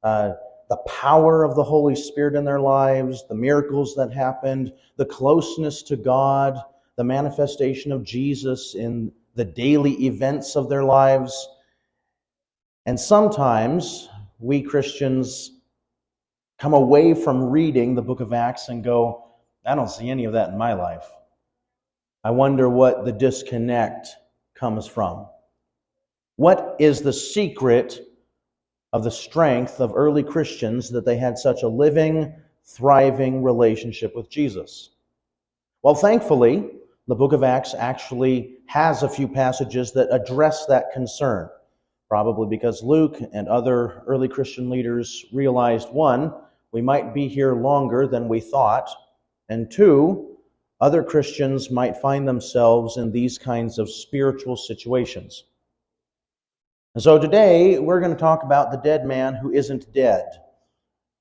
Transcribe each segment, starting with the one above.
the power of the Holy Spirit in their lives, the miracles that happened, the closeness to God, the manifestation of Jesus in the daily events of their lives. And sometimes we Christians come away from reading the book of Acts and go, I don't see any of that in my life. I wonder what the disconnect comes from. What is the secret of the strength of early Christians that they had such a living, thriving relationship with Jesus? Well, thankfully, the book of Acts actually has a few passages that address that concern. Probably because Luke and other early Christian leaders realized, one, we might be here longer than we thought, and two, other Christians might find themselves in these kinds of spiritual situations. And so today, we're going to talk about the dead man who isn't dead.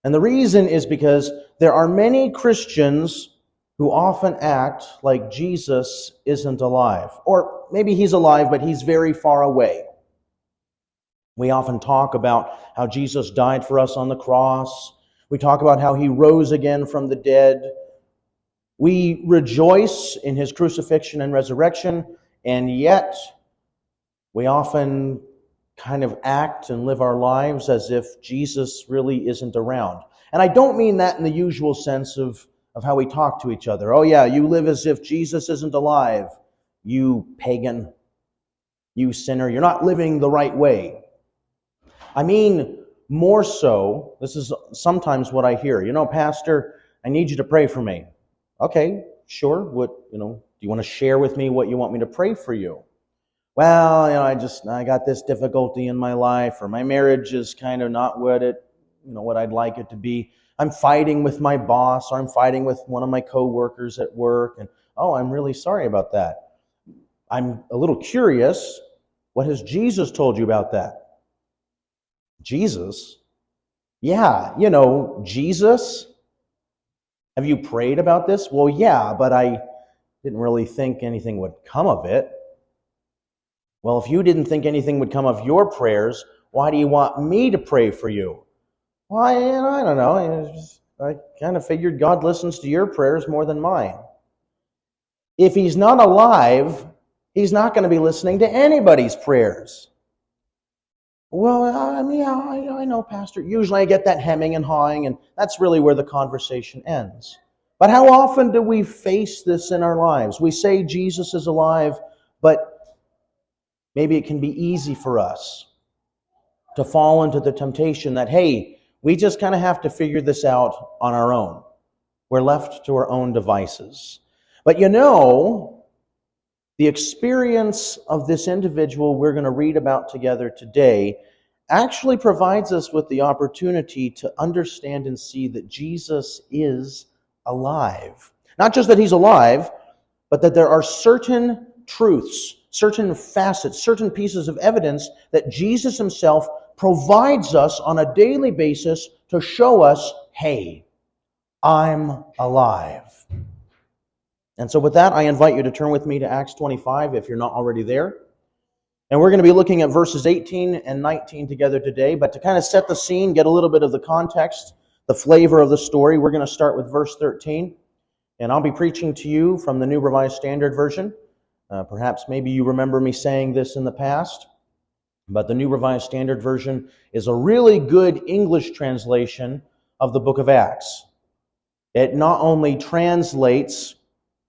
And the reason is because there are many Christians who often act like Jesus isn't alive. Or maybe he's alive, but he's very far away. We often talk about how Jesus died for us on the cross. We talk about how he rose again from the dead. We rejoice in his crucifixion and resurrection, and yet we often kind of act and live our lives as if Jesus really isn't around. And I don't mean that in the usual sense of how we talk to each other. Oh yeah, you live as if Jesus isn't alive. You pagan. You sinner. You're not living the right way. I mean, more so, this is sometimes what I hear. Pastor, I need you to pray for me. Okay, sure. Do you want to share with me what you want me to pray for you? Well, I got this difficulty in my life, or my marriage is kind of not what I'd like it to be. I'm fighting with my boss, or I'm fighting with one of my coworkers at work, and I'm really sorry about that. I'm a little curious, what has Jesus told you about that? Jesus? Yeah, Jesus? Have you prayed about this? Well, yeah, but I didn't really think anything would come of it. Well, if you didn't think anything would come of your prayers, why do you want me to pray for you? Well, I don't know. I kind of figured God listens to your prayers more than mine. If he's not alive, he's not going to be listening to anybody's prayers. Well, I know, Pastor. Usually I get that hemming and hawing, and that's really where the conversation ends. But how often do we face this in our lives? We say Jesus is alive, but maybe it can be easy for us to fall into the temptation that, hey, we just kind of have to figure this out on our own. We're left to our own devices. But the experience of this individual we're going to read about together today actually provides us with the opportunity to understand and see that Jesus is alive. Not just that he's alive, but that there are certain truths, certain facets, certain pieces of evidence that Jesus himself provides us on a daily basis to show us, hey, I'm alive. And so with that, I invite you to turn with me to Acts 25 if you're not already there. And we're going to be looking at verses 18 and 19 together today. But to kind of set the scene, get a little bit of the context, the flavor of the story, we're going to start with verse 13. And I'll be preaching to you from the New Revised Standard Version. Perhaps maybe you remember me saying this in the past. But the New Revised Standard Version is a really good English translation of the book of Acts. It not only translates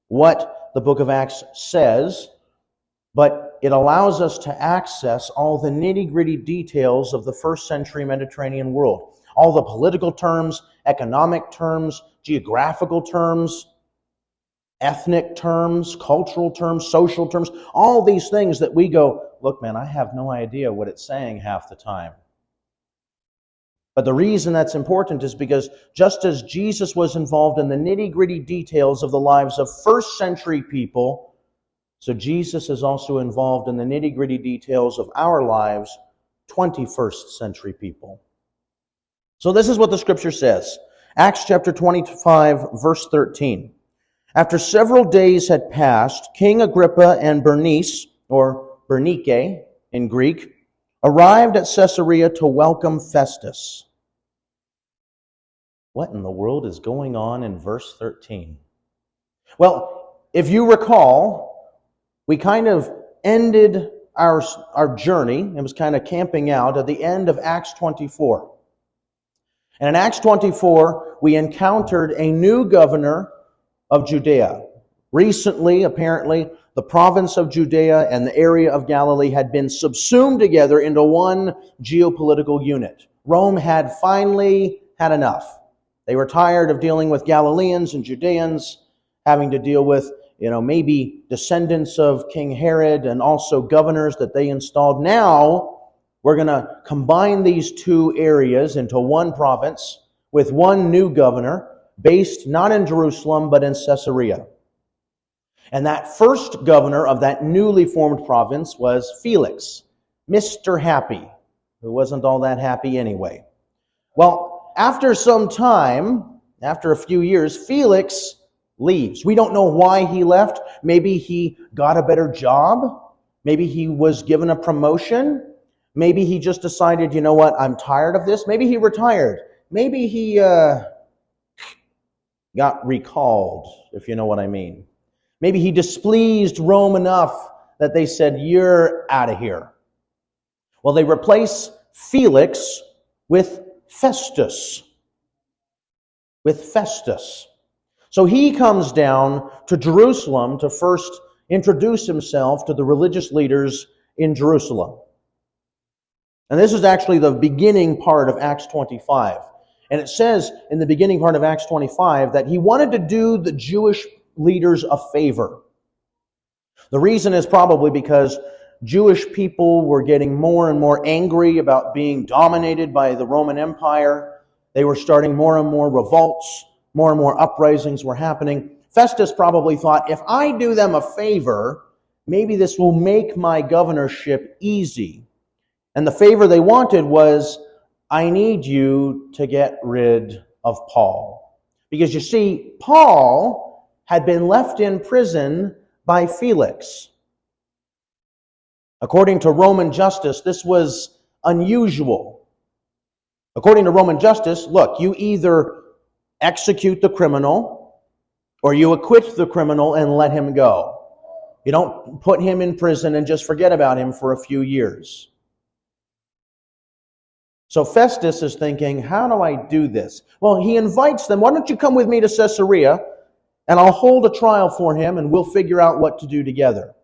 what the book of Acts says, but it allows us to access all the nitty-gritty details of the first century Mediterranean world. All the political terms, economic terms, geographical terms, ethnic terms, cultural terms, social terms, all these things that we go, look, man, I have no idea what it's saying half the time. But the reason that's important is because just as Jesus was involved in the nitty-gritty details of the lives of first century people, so Jesus is also involved in the nitty-gritty details of our lives, 21st century people. So this is what the scripture says. Acts chapter 25, verse 13. After several days had passed, King Agrippa and Bernice, or Bernike in Greek, arrived at Caesarea to welcome Festus. What in the world is going on in verse 13? Well, if you recall, we kind of ended our journey, it was kind of camping out at the end of Acts 24. And in Acts 24, we encountered a new governor of Judea. Recently, apparently, the province of Judea and the area of Galilee had been subsumed together into one geopolitical unit. Rome had finally had enough. They were tired of dealing with Galileans and Judeans, having to deal with, maybe descendants of King Herod and also governors that they installed. Now, we're going to combine these two areas into one province with one new governor based not in Jerusalem but in Caesarea. And that first governor of that newly formed province was Felix, Mr. Happy, who wasn't all that happy anyway. Well, after some time, after a few years, Felix leaves. We don't know why he left. Maybe he got a better job. Maybe he was given a promotion. Maybe he just decided, you know what, I'm tired of this. Maybe he retired. Maybe he got recalled, if you know what I mean. Maybe he displeased Rome enough that they said, you're out of here. Well, they replace Felix with Festus. So he comes down to Jerusalem to first introduce himself to the religious leaders in Jerusalem. And this is actually the beginning part of Acts 25. And it says in the beginning part of Acts 25 that he wanted to do the Jewish leaders a favor. The reason is probably because Jewish people were getting more and more angry about being dominated by the Roman Empire. They were starting more and more revolts, more and more uprisings were happening. Festus probably thought, if I do them a favor, maybe this will make my governorship easy. And the favor they wanted was, I need you to get rid of Paul. Because you see, Paul had been left in prison by Felix. According to Roman justice, this was unusual. According to Roman justice, look, you either execute the criminal or you acquit the criminal and let him go. You don't put him in prison and just forget about him for a few years. So Festus is thinking, how do I do this? Well, he invites them, why don't you come with me to Caesarea and I'll hold a trial for him and we'll figure out what to do together.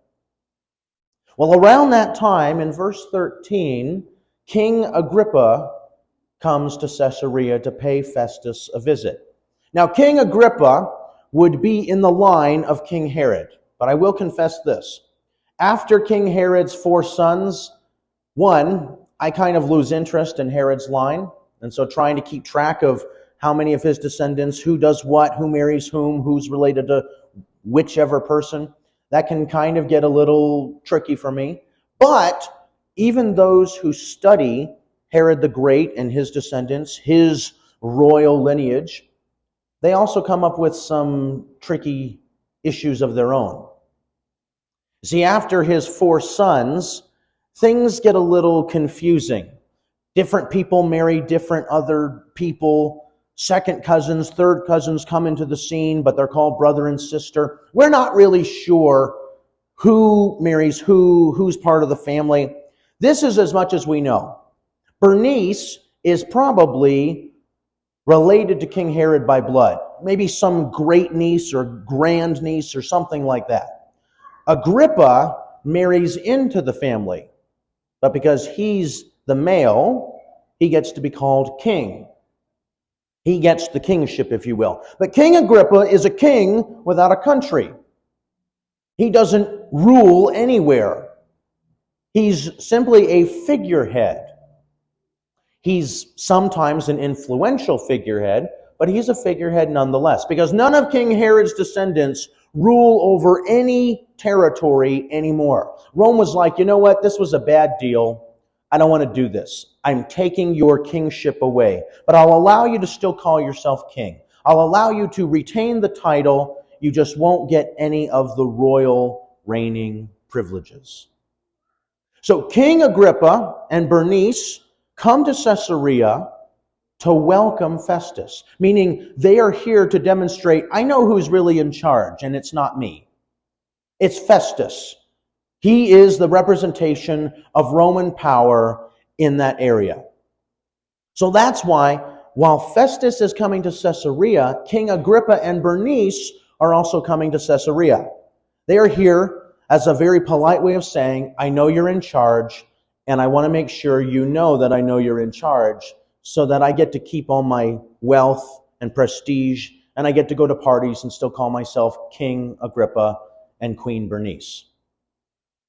Well, around that time, in verse 13, King Agrippa comes to Caesarea to pay Festus a visit. Now, King Agrippa would be in the line of King Herod, but I will confess this. After King Herod's 4 sons, one, I kind of lose interest in Herod's line, and so trying to keep track of how many of his descendants, who does what, who marries whom, who's related to whichever person, that can kind of get a little tricky for me. But even those who study Herod the Great and his descendants, his royal lineage, they also come up with some tricky issues of their own. See, after his 4 sons, things get a little confusing. Different people marry different other people. Second cousins, third cousins come into the scene, but they're called brother and sister. We're not really sure who marries who, who's part of the family. This is as much as we know. Bernice is probably related to King Herod by blood. Maybe some great niece or grand niece or something like that. Agrippa marries into the family, but because he's the male, he gets to be called king. He gets the kingship, if you will. But King Agrippa is a king without a country. He doesn't rule anywhere. He's simply a figurehead. He's sometimes an influential figurehead, but he's a figurehead nonetheless, because none of King Herod's descendants rule over any territory anymore. Rome was like, you know what, this was a bad deal. I don't want to do this. I'm taking your kingship away, but I'll allow you to still call yourself king. I'll allow you to retain the title. You just won't get any of the royal reigning privileges. So King Agrippa and Bernice come to Caesarea to welcome Festus, meaning they are here to demonstrate, I know who's really in charge, and it's not me. It's Festus. He is the representation of Roman power in that area. So that's why, while Festus is coming to Caesarea, King Agrippa and Bernice are also coming to Caesarea. They are here as a very polite way of saying, I know you're in charge, and I want to make sure you know that I know you're in charge, so that I get to keep all my wealth and prestige, and I get to go to parties and still call myself King Agrippa and Queen Bernice.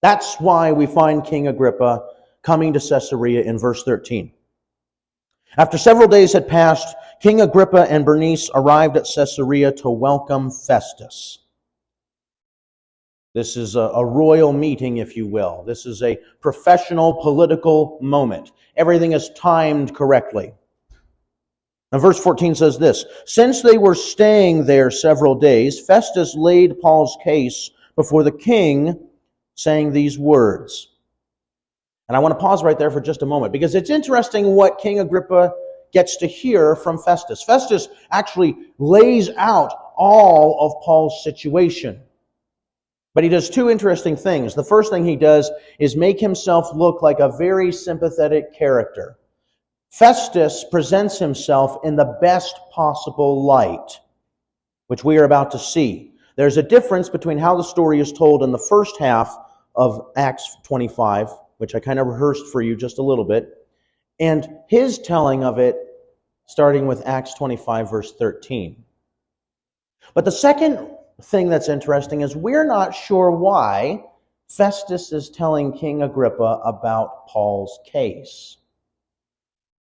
That's why we find King Agrippa coming to Caesarea in verse 13. After several days had passed, King Agrippa and Bernice arrived at Caesarea to welcome Festus. This is a royal meeting, if you will. This is a professional political moment. Everything is timed correctly. And verse 14 says this, since they were staying there several days, Festus laid Paul's case before the king, saying these words. And I want to pause right there for just a moment, because it's interesting what King Agrippa gets to hear from Festus. Festus actually lays out all of Paul's situation. But he does two interesting things. The first thing he does is make himself look like a very sympathetic character. Festus presents himself in the best possible light, which we are about to see. There's a difference between how the story is told in the first half of Acts 25, which I kind of rehearsed for you just a little bit, and his telling of it starting with Acts 25, verse 13. But the second thing that's interesting is we're not sure why Festus is telling King Agrippa about Paul's case.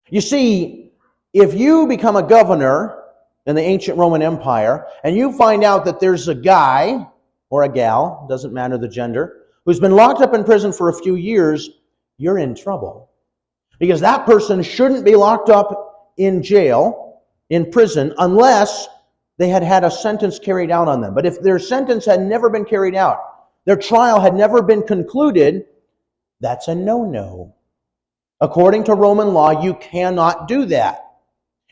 You see, if you become a governor in the ancient Roman Empire and you find out that there's a guy or a gal, doesn't matter the gender, who's been locked up in prison for a few years, you're in trouble. Because that person shouldn't be locked up in jail, in prison, unless they had had a sentence carried out on them. But if their sentence had never been carried out, their trial had never been concluded, that's a no-no. According to Roman law, you cannot do that.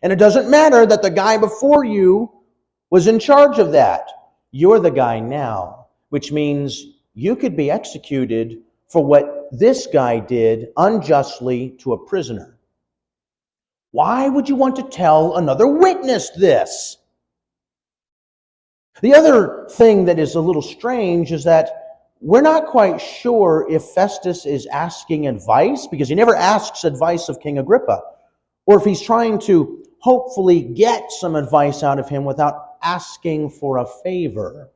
And it doesn't matter that the guy before you was in charge of that. You're the guy now, which means you could be executed for what this guy did unjustly to a prisoner. Why would you want to tell another witness this? The other thing that is a little strange is that we're not quite sure if Festus is asking advice, because he never asks advice of King Agrippa, or if he's trying to hopefully get some advice out of him without asking for a favor.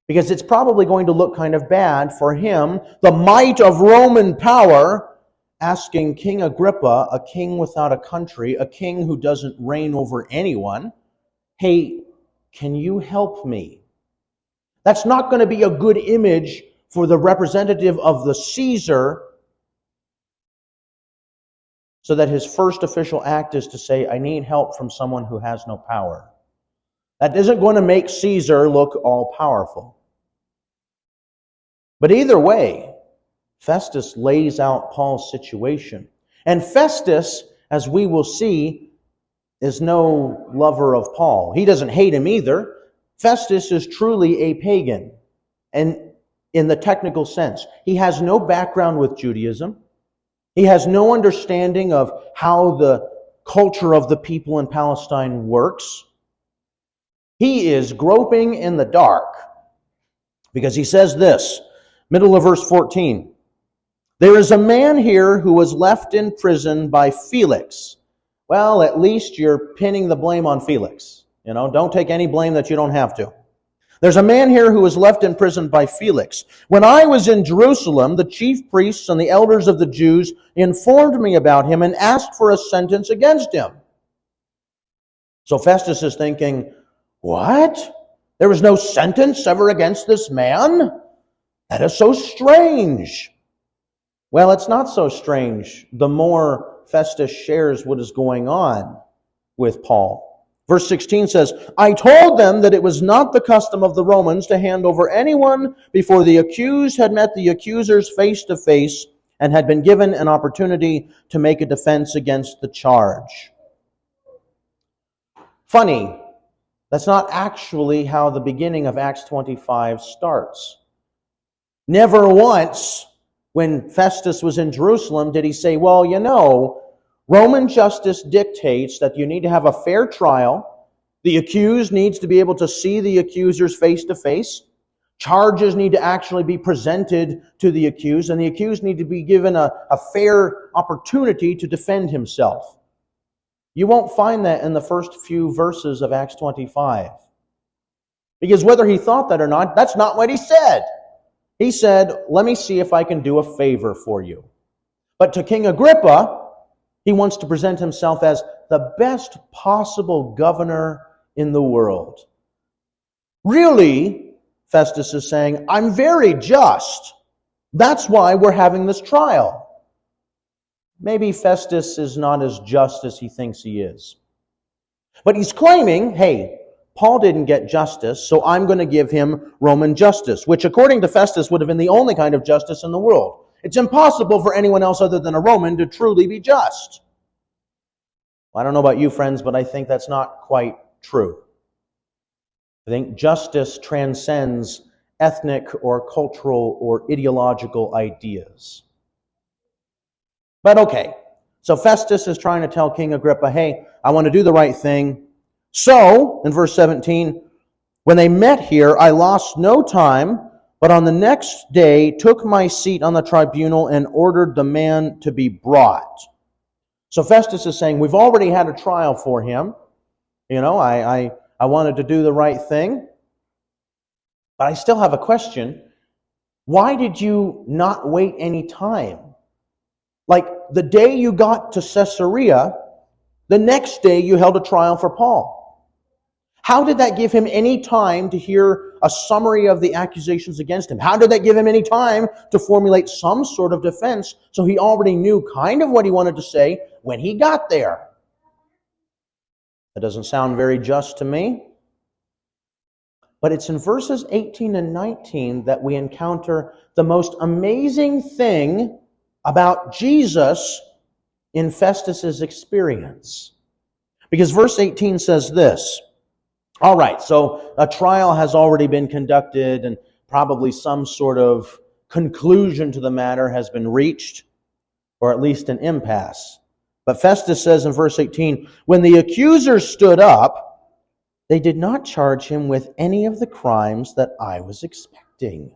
Because it's probably going to look kind of bad for him, the might of Roman power, asking King Agrippa, a king without a country, a king who doesn't reign over anyone, hey, can you help me? That's not going to be a good image for the representative of the Caesar, so that his first official act is to say, I need help from someone who has no power. That isn't going to make Caesar look all-powerful. But either way, Festus lays out Paul's situation. And Festus, as we will see, is no lover of Paul. He doesn't hate him either. Festus is truly a pagan, and in the technical sense. He has no background with Judaism. He has no understanding of how the culture of the people in Palestine works. He is groping in the dark, because he says this, middle of verse 14, there is a man here who was left in prison by Felix. Well, at least you're pinning the blame on Felix. Don't take any blame that you don't have to. There's a man here who was left in prison by Felix. When I was in Jerusalem, the chief priests and the elders of the Jews informed me about him and asked for a sentence against him. So Festus is thinking, what? There was no sentence ever against this man? That is so strange. Well, it's not so strange the more Festus shares what is going on with Paul. Verse 16 says, I told them that it was not the custom of the Romans to hand over anyone before the accused had met the accusers face to face and had been given an opportunity to make a defense against the charge. Funny, that's not actually how the beginning of Acts 25 starts. Never once, when Festus was in Jerusalem, did he say, well, Roman justice dictates that you need to have a fair trial. The accused needs to be able to see the accusers face to face. Charges need to actually be presented to the accused, and the accused need to be given a fair opportunity to defend himself. You won't find that in the first few verses of Acts 25. Because whether he thought that or not, that's not what he said. He said, let me see if I can do a favor for you. But to King Agrippa, he wants to present himself as the best possible governor in the world. Really, Festus is saying, I'm very just. That's why we're having this trial. Maybe Festus is not as just as he thinks he is. But he's claiming, hey, Paul didn't get justice, so I'm going to give him Roman justice, which according to Festus would have been the only kind of justice in the world. It's impossible for anyone else other than a Roman to truly be just. I don't know about you, friends, but I think that's not quite true. I think justice transcends ethnic or cultural or ideological ideas. But okay, so Festus is trying to tell King Agrippa, hey, I want to do the right thing. So, in verse 17, when they met here, I lost no time, but on the next day took my seat on the tribunal and ordered the man to be brought. So Festus is saying, we've already had a trial for him. I wanted to do the right thing. But I still have a question. Why did you not wait any time? Like the day you got to Caesarea, the next day you held a trial for Paul. How did that give him any time to hear a summary of the accusations against him? How did that give him any time to formulate some sort of defense so he already knew kind of what he wanted to say when he got there? That doesn't sound very just to me. But it's in verses 18 and 19 that we encounter the most amazing thing about Jesus in Festus's experience. Because verse 18 says this. All right, so a trial has already been conducted and probably some sort of conclusion to the matter has been reached, or at least an impasse. But Festus says in verse 18, when the accusers stood up, they did not charge him with any of the crimes that I was expecting.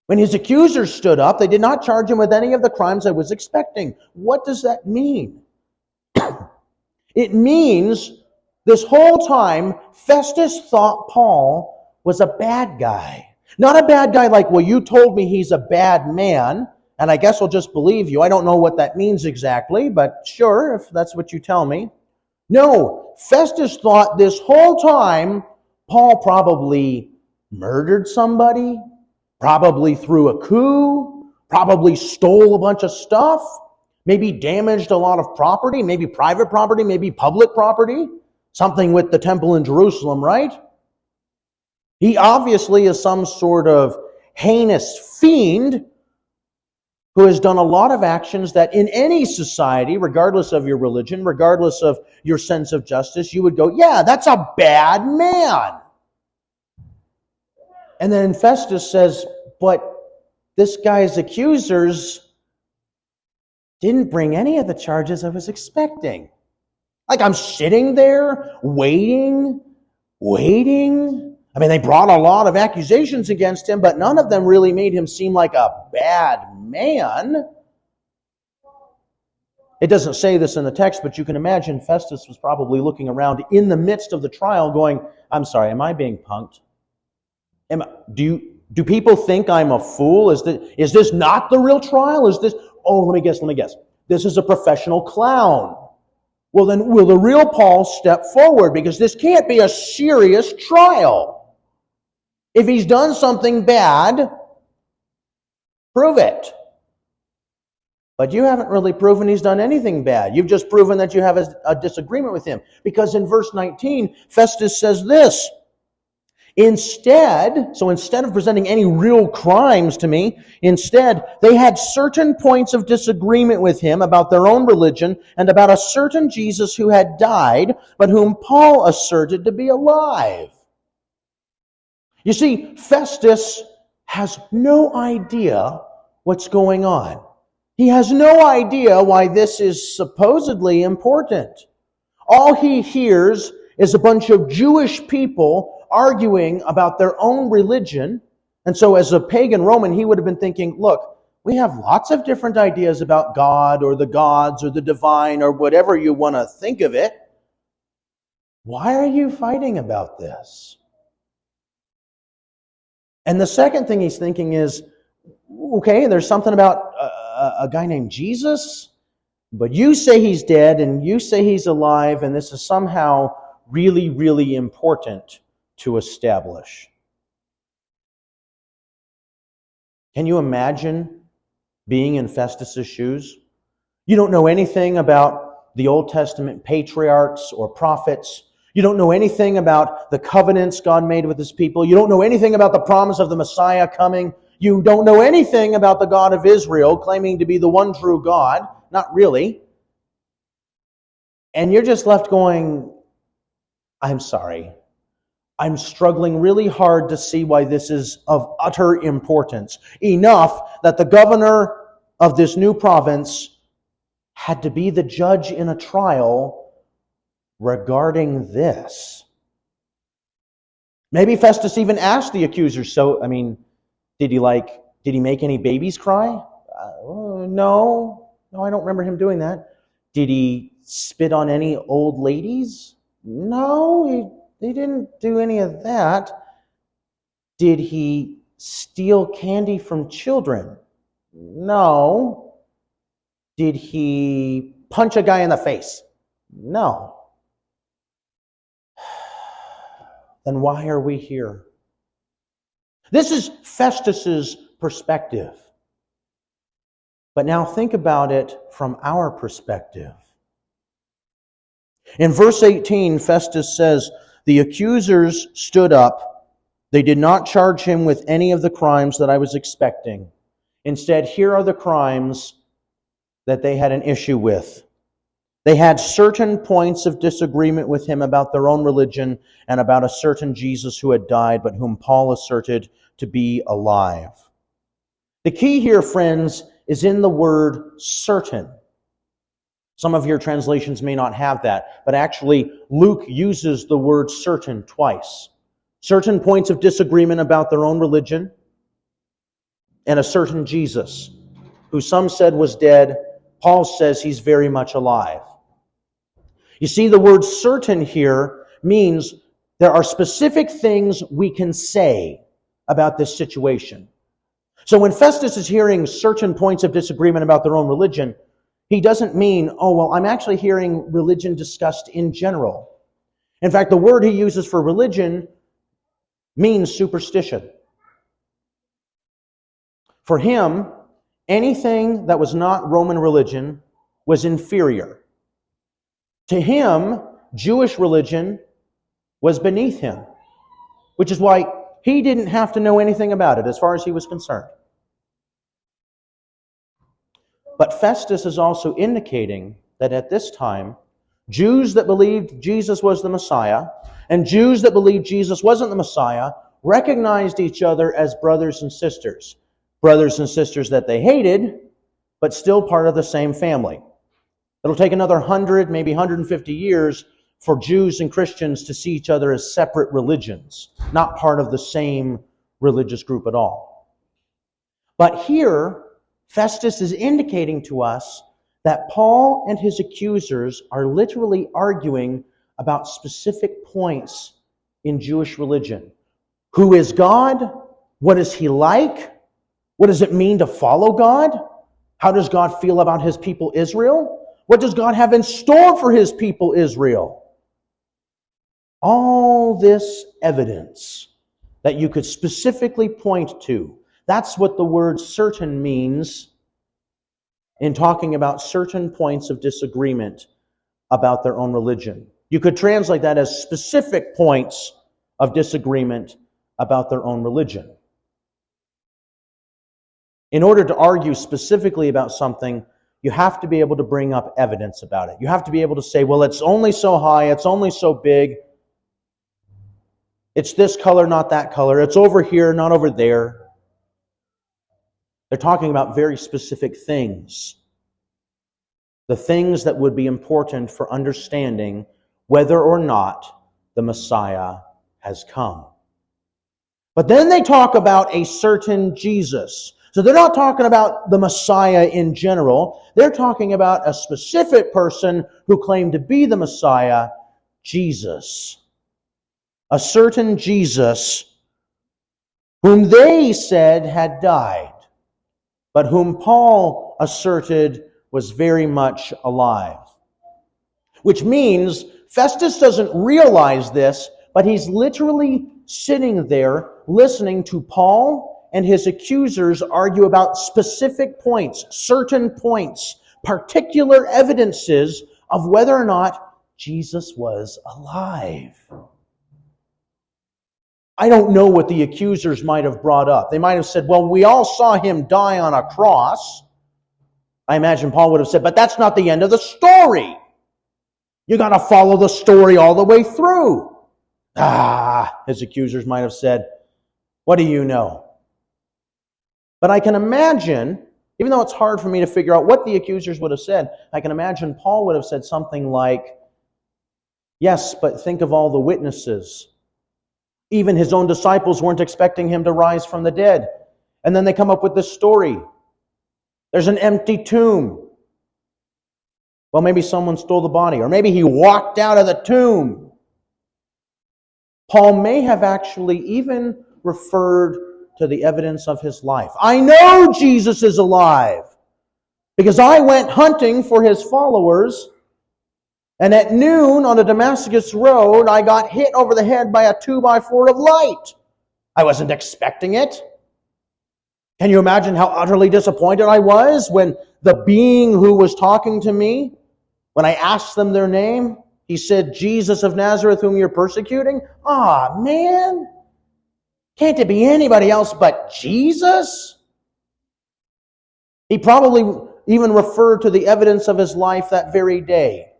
When his accusers stood up, they did not charge him with any of the crimes I was expecting. What does that mean? It means this whole time, Festus thought Paul was a bad guy. Not a bad guy like, well, you told me he's a bad man, and I guess I'll just believe you. I don't know what that means exactly, but sure, if that's what you tell me. No, Festus thought this whole time Paul probably murdered somebody, probably threw a coup, probably stole a bunch of stuff, maybe damaged a lot of property, maybe private property, maybe public property. Something with the temple in Jerusalem, right? He obviously is some sort of heinous fiend who has done a lot of actions that in any society, regardless of your religion, regardless of your sense of justice, you would go, yeah, that's a bad man. And then Festus says, but this guy's accusers didn't bring any of the charges I was expecting. Like I'm sitting there waiting. I mean, they brought a lot of accusations against him, but none of them really made him seem like a bad man. It doesn't say this in the text, but you can imagine Festus was probably looking around in the midst of the trial going, I'm sorry, am I being punked? Do people think I'm a fool? Is this not the real trial? Let me guess. This is a professional clown. Well, then will the real Paul step forward? Because this can't be a serious trial. If he's done something bad, prove it. But you haven't really proven he's done anything bad. You've just proven that you have a disagreement with him. Because in verse 19, Festus says this, Instead of presenting any real crimes to me, instead, they had certain points of disagreement with him about their own religion and about a certain Jesus who had died, but whom Paul asserted to be alive. You see, Festus has no idea what's going on. He has no idea why this is supposedly important. All he hears is a bunch of Jewish people arguing about their own religion. And so as a pagan Roman, he would have been thinking, look, we have lots of different ideas about God or the gods or the divine or whatever you want to think of it. Why are you fighting about this? And the second thing he's thinking is, okay, there's something about a guy named Jesus, but you say he's dead and you say he's alive, and this is somehow really, really important to establish. Can you imagine being in Festus's shoes? You don't know anything about the Old Testament patriarchs or prophets. You don't know anything about the covenants God made with his people. You don't know anything about the promise of the Messiah coming. You don't know anything about the God of Israel claiming to be the one true God. Not really. And you're just left going, I'm sorry. I'm struggling really hard to see why this is of utter importance. Enough that the governor of this new province had to be the judge in a trial regarding this. Maybe Festus even asked the accusers, did he make any babies cry? No, I don't remember him doing that. Did he spit on any old ladies? No, he didn't do any of that. Did he steal candy from children? No. Did he punch a guy in the face? No. Then why are we here? This is Festus's perspective. But now think about it from our perspective. In verse 18, Festus says, the accusers stood up. They did not charge him with any of the crimes that I was expecting. Instead, here are the crimes that they had an issue with. They had certain points of disagreement with him about their own religion and about a certain Jesus who had died, but whom Paul asserted to be alive. The key here, friends, is in the word certain. Some of your translations may not have that, but actually Luke uses the word certain twice. Certain points of disagreement about their own religion and a certain Jesus, who some said was dead. Paul says he's very much alive. You see, the word certain here means there are specific things we can say about this situation. So when Festus is hearing certain points of disagreement about their own religion, he doesn't mean, I'm actually hearing religion discussed in general. In fact, the word he uses for religion means superstition. For him, anything that was not Roman religion was inferior. To him, Jewish religion was beneath him, which is why he didn't have to know anything about it as far as he was concerned. But Festus is also indicating that at this time, Jews that believed Jesus was the Messiah and Jews that believed Jesus wasn't the Messiah recognized each other as brothers and sisters. Brothers and sisters that they hated, but still part of the same family. It'll take another 100, maybe 150 years for Jews and Christians to see each other as separate religions, not part of the same religious group at all. But here, Festus is indicating to us that Paul and his accusers are literally arguing about specific points in Jewish religion. Who is God? What is he like? What does it mean to follow God? How does God feel about his people Israel? What does God have in store for his people Israel? All this evidence that you could specifically point to. That's what the word certain means in talking about certain points of disagreement about their own religion. You could translate that as specific points of disagreement about their own religion. In order to argue specifically about something, you have to be able to bring up evidence about it. You have to be able to say, well, it's only so high, it's only so big, it's this color, not that color, it's over here, not over there. They're talking about very specific things. The things that would be important for understanding whether or not the Messiah has come. But then they talk about a certain Jesus. So they're not talking about the Messiah in general. They're talking about a specific person who claimed to be the Messiah, Jesus. A certain Jesus whom they said had died, but whom Paul asserted was very much alive. Which means Festus doesn't realize this, but he's literally sitting there listening to Paul and his accusers argue about specific points, certain points, particular evidences of whether or not Jesus was alive. I don't know what the accusers might have brought up. They might have said, well, we all saw him die on a cross. I imagine Paul would have said, but that's not the end of the story. You got to follow the story all the way through. His accusers might have said, what do you know? But I can imagine, even though it's hard for me to figure out what the accusers would have said, I can imagine Paul would have said something like, yes, but think of all the witnesses. Even his own disciples weren't expecting him to rise from the dead. And then they come up with this story. There's an empty tomb. Well, maybe someone stole the body, or maybe he walked out of the tomb. Paul may have actually even referred to the evidence of his life. I know Jesus is alive because I went hunting for his followers, and at noon on a Damascus road, I got hit over the head by a 2x4 of light. I wasn't expecting it. Can you imagine how utterly disappointed I was when the being who was talking to me, when I asked them their name, he said, Jesus of Nazareth, whom you're persecuting? Man, can't it be anybody else but Jesus? He probably even referred to the evidence of his life that very day.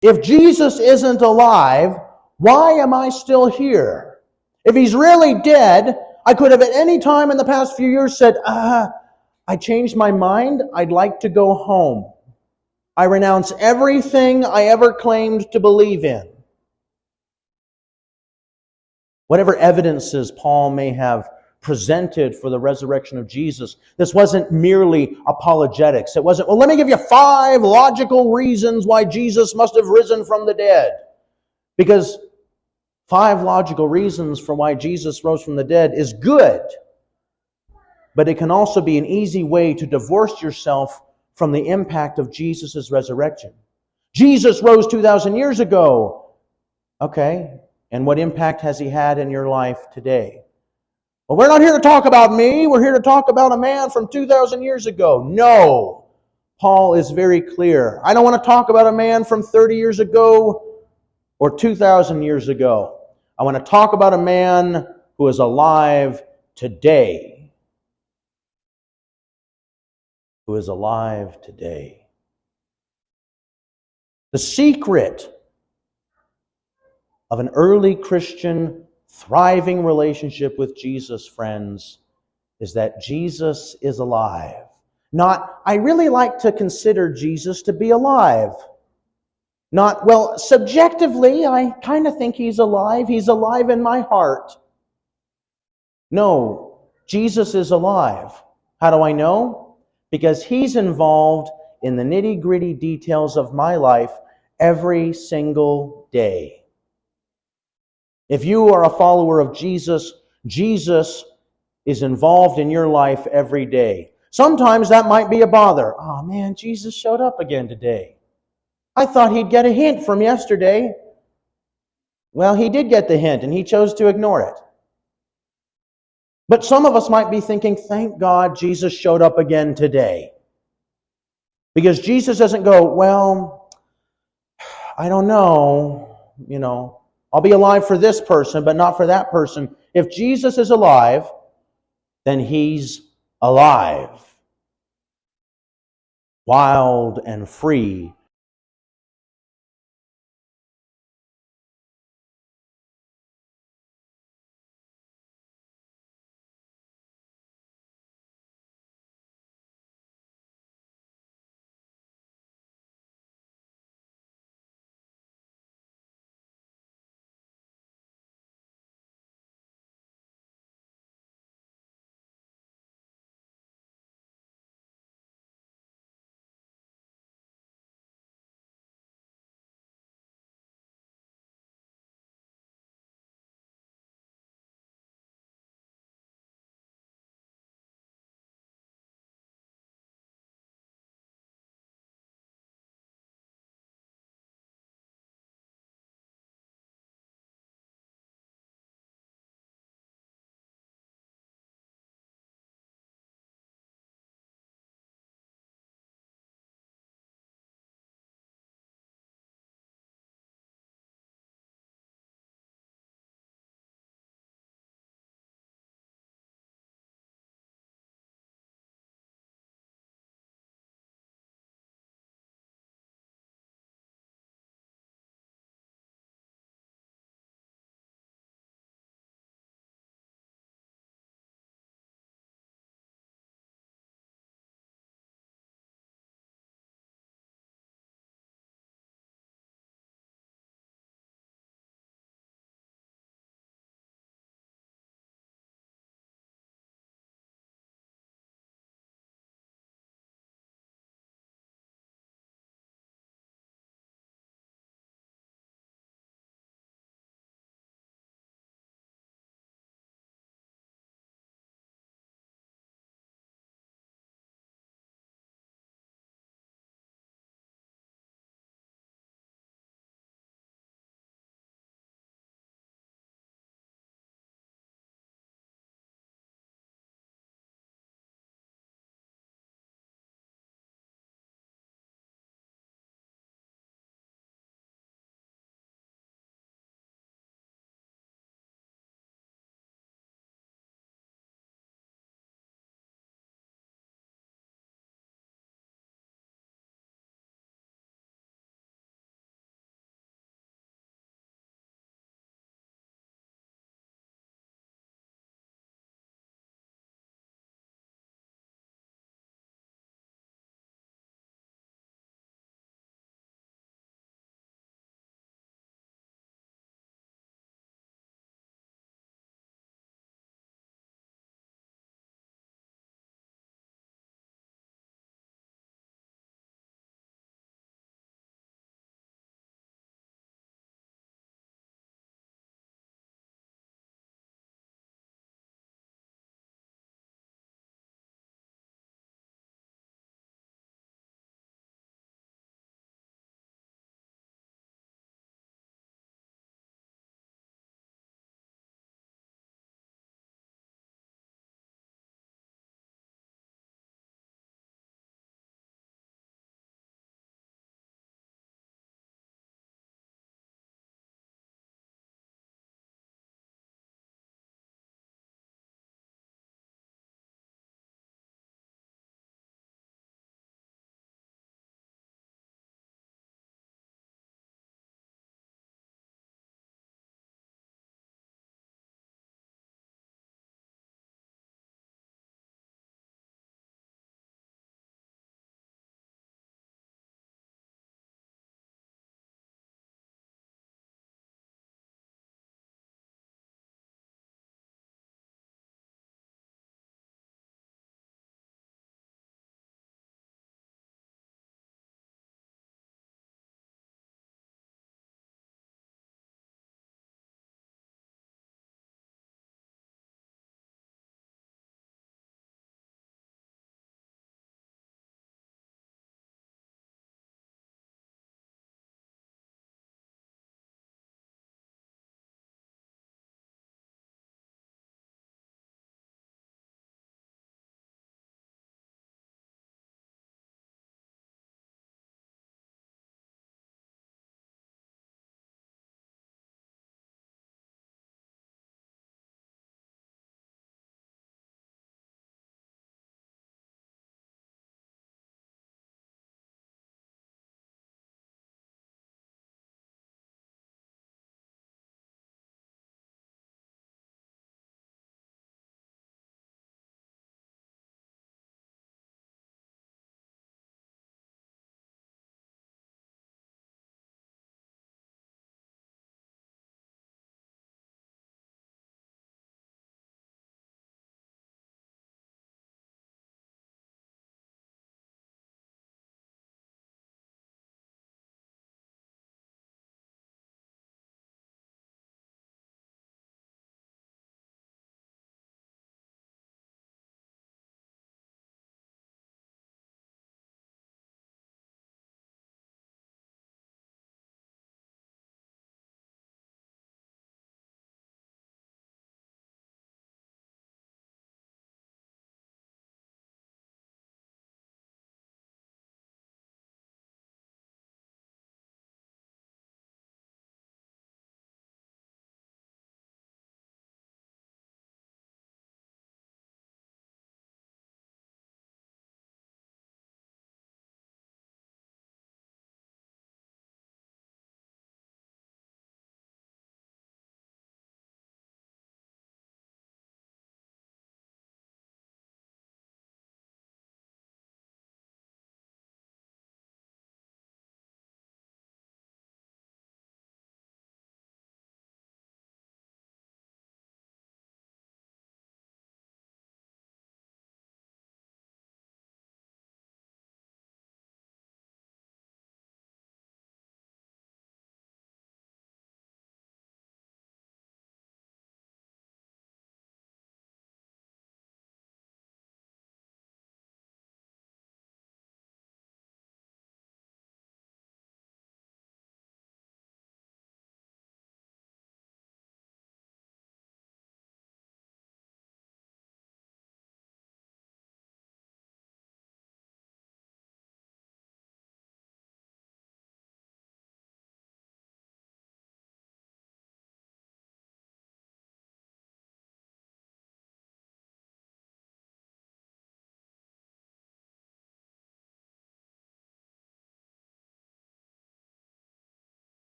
If Jesus isn't alive, why am I still here? If he's really dead, I could have at any time in the past few years said, I changed my mind. I'd like to go home. I renounce everything I ever claimed to believe in. Whatever evidences Paul may have presented for the resurrection of Jesus, this wasn't merely apologetics. It wasn't, well, let me give you 5 logical reasons why Jesus must have risen from the dead. Because 5 logical reasons for why Jesus rose from the dead is good. But it can also be an easy way to divorce yourself from the impact of Jesus' resurrection. Jesus rose 2,000 years ago. Okay, and what impact has he had in your life today? Well, we're not here to talk about me. We're here to talk about a man from 2,000 years ago. No. Paul is very clear. I don't want to talk about a man from 30 years ago or 2,000 years ago. I want to talk about a man who is alive today. Who is alive today. The secret of an early Christian thriving relationship with Jesus, friends, is that Jesus is alive. Not, I really like to consider Jesus to be alive. Not, well, subjectively, I kind of think he's alive. He's alive in my heart. No, Jesus is alive. How do I know? Because he's involved in the nitty-gritty details of my life every single day. If you are a follower of Jesus, Jesus is involved in your life every day. Sometimes that might be a bother. Oh man, Jesus showed up again today. I thought he'd get a hint from yesterday. Well, he did get the hint and he chose to ignore it. But some of us might be thinking, thank God Jesus showed up again today. Because Jesus doesn't go, well, I don't know, I'll be alive for this person, but not for that person. If Jesus is alive, then He's alive. Wild and free